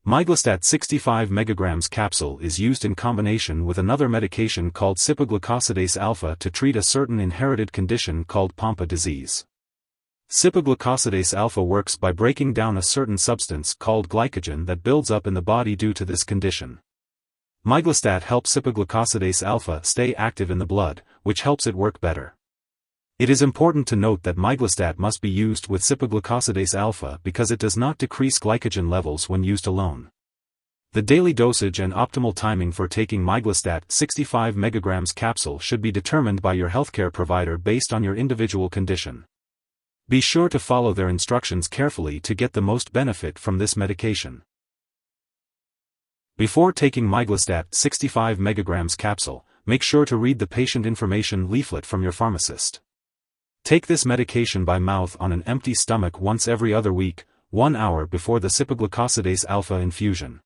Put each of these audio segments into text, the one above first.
Miglustat 65 mg capsule is used in combination with another medication called Cipaglucosidase alpha to treat a certain inherited condition called Pompe disease. Cipaglucosidase alpha works by breaking down a certain substance called glycogen that builds up in the body due to this condition. Miglustat helps Cipaglucosidase alpha stay active in the blood, which helps it work better. It is important to note that Miglustat must be used with Cipaglucosidase alpha because it does not decrease glycogen levels when used alone. The daily dosage and optimal timing for taking Miglustat 65 mg capsule should be determined by your healthcare provider based on your individual condition. Be sure to follow their instructions carefully to get the most benefit from this medication. Before taking Miglustat 65 mg capsule, make sure to read the patient information leaflet from your pharmacist. Take this medication by mouth on an empty stomach once every other week, 1 hour before the Cipaglucosidase alpha infusion.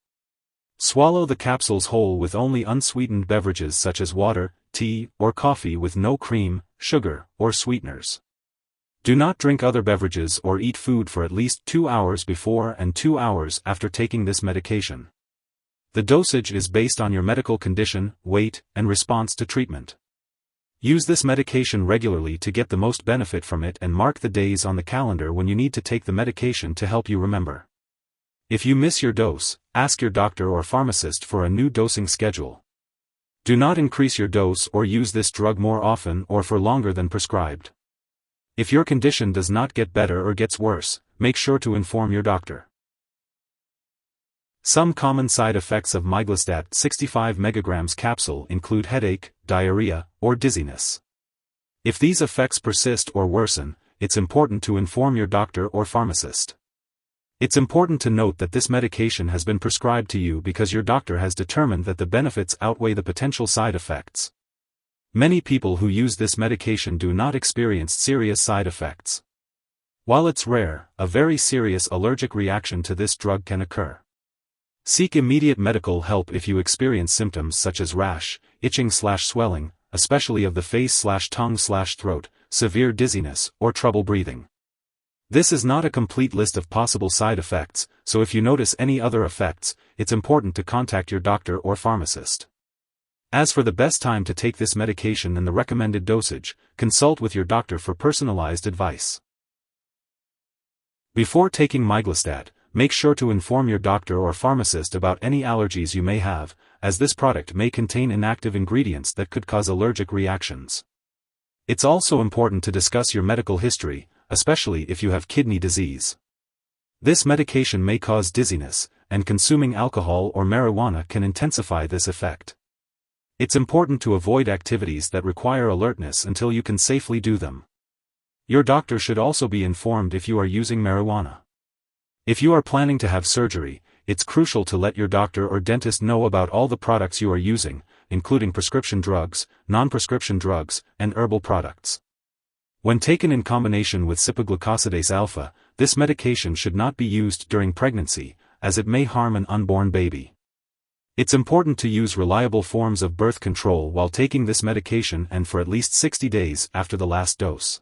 Swallow the capsules whole with only unsweetened beverages such as water, tea, or coffee with no cream, sugar, or sweeteners. Do not drink other beverages or eat food for at least 2 hours before and 2 hours after taking this medication. The dosage is based on your medical condition, weight, and response to treatment. Use this medication regularly to get the most benefit from it and mark the days on the calendar when you need to take the medication to help you remember. If you miss your dose, ask your doctor or pharmacist for a new dosing schedule. Do not increase your dose or use this drug more often or for longer than prescribed. If your condition does not get better or gets worse, make sure to inform your doctor. Some common side effects of Miglustat 65 mg capsule include headache, diarrhea, or dizziness. If these effects persist or worsen, it's important to inform your doctor or pharmacist. It's important to note that this medication has been prescribed to you because your doctor has determined that the benefits outweigh the potential side effects. Many people who use this medication do not experience serious side effects. While it's rare, a very serious allergic reaction to this drug can occur. Seek immediate medical help if you experience symptoms such as rash, itching/swelling, especially of the face/tongue/throat, severe dizziness, or trouble breathing. This is not a complete list of possible side effects, so if you notice any other effects, it's important to contact your doctor or pharmacist. As for the best time to take this medication and the recommended dosage, consult with your doctor for personalized advice. Before taking Miglustat, make sure to inform your doctor or pharmacist about any allergies you may have, as this product may contain inactive ingredients that could cause allergic reactions. It's also important to discuss your medical history, especially if you have kidney disease. This medication may cause dizziness, and consuming alcohol or marijuana can intensify this effect. It's important to avoid activities that require alertness until you can safely do them. Your doctor should also be informed if you are using marijuana. If you are planning to have surgery, it's crucial to let your doctor or dentist know about all the products you are using, including prescription drugs, non-prescription drugs, and herbal products. When taken in combination with Cipaglucosidase alpha, this medication should not be used during pregnancy, as it may harm an unborn baby. It's important to use reliable forms of birth control while taking this medication and for at least 60 days after the last dose.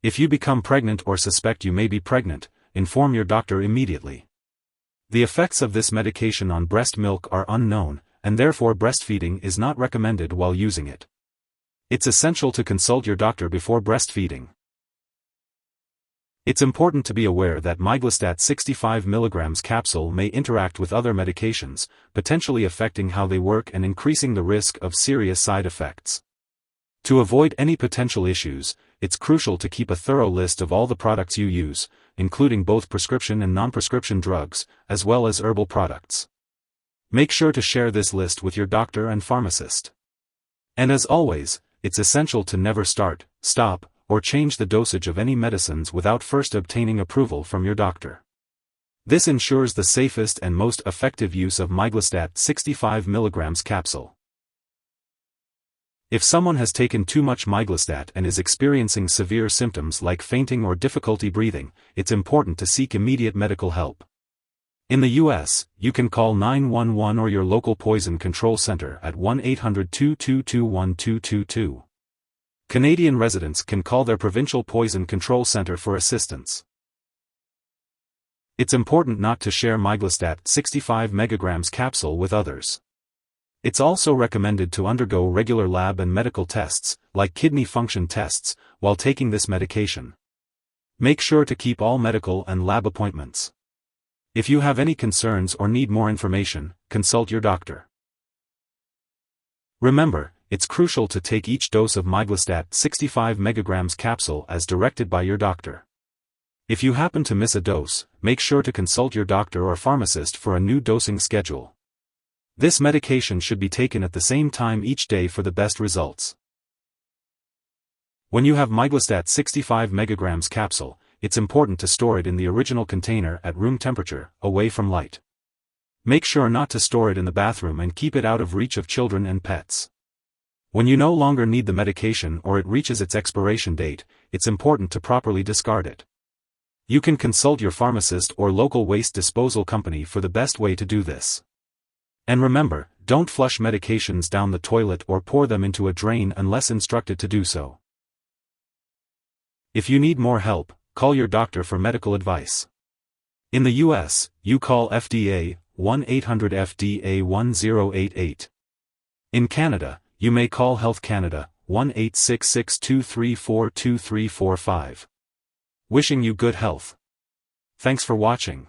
If you become pregnant or suspect you may be pregnant, inform your doctor immediately. The effects of this medication on breast milk are unknown, and therefore breastfeeding is not recommended while using it. It's essential to consult your doctor before breastfeeding. It's important to be aware that Miglustat 65 mg capsule may interact with other medications, potentially affecting how they work and increasing the risk of serious side effects. To avoid any potential issues, it's crucial to keep a thorough list of all the products you use, including both prescription and non-prescription drugs, as well as herbal products. Make sure to share this list with your doctor and pharmacist. And as always, it's essential to never start, stop, or change the dosage of any medicines without first obtaining approval from your doctor. This ensures the safest and most effective use of Miglustat 65 mg capsule. If someone has taken too much Miglustat and is experiencing severe symptoms like fainting or difficulty breathing, it's important to seek immediate medical help. In the U.S., you can call 911 or your local poison control center at 1-800-222-1222. Canadian residents can call their provincial poison control center for assistance. It's important not to share Miglustat 65 mg capsule with others. It's also recommended to undergo regular lab and medical tests, like kidney function tests, while taking this medication. Make sure to keep all medical and lab appointments. If you have any concerns or need more information, consult your doctor. Remember, it's crucial to take each dose of Miglustat 65 mg capsule as directed by your doctor. If you happen to miss a dose, make sure to consult your doctor or pharmacist for a new dosing schedule. This medication should be taken at the same time each day for the best results. When you have Miglustat 65 mg capsule, it's important to store it in the original container at room temperature, away from light. Make sure not to store it in the bathroom and keep it out of reach of children and pets. When you no longer need the medication or it reaches its expiration date, it's important to properly discard it. You can consult your pharmacist or local waste disposal company for the best way to do this. And remember, don't flush medications down the toilet or pour them into a drain unless instructed to do so. If you need more help, call your doctor for medical advice. In the US, you call FDA 1-800-FDA-1088. In Canada, you may call Health Canada 1-866-234-2345. Wishing you good health. Thanks for watching.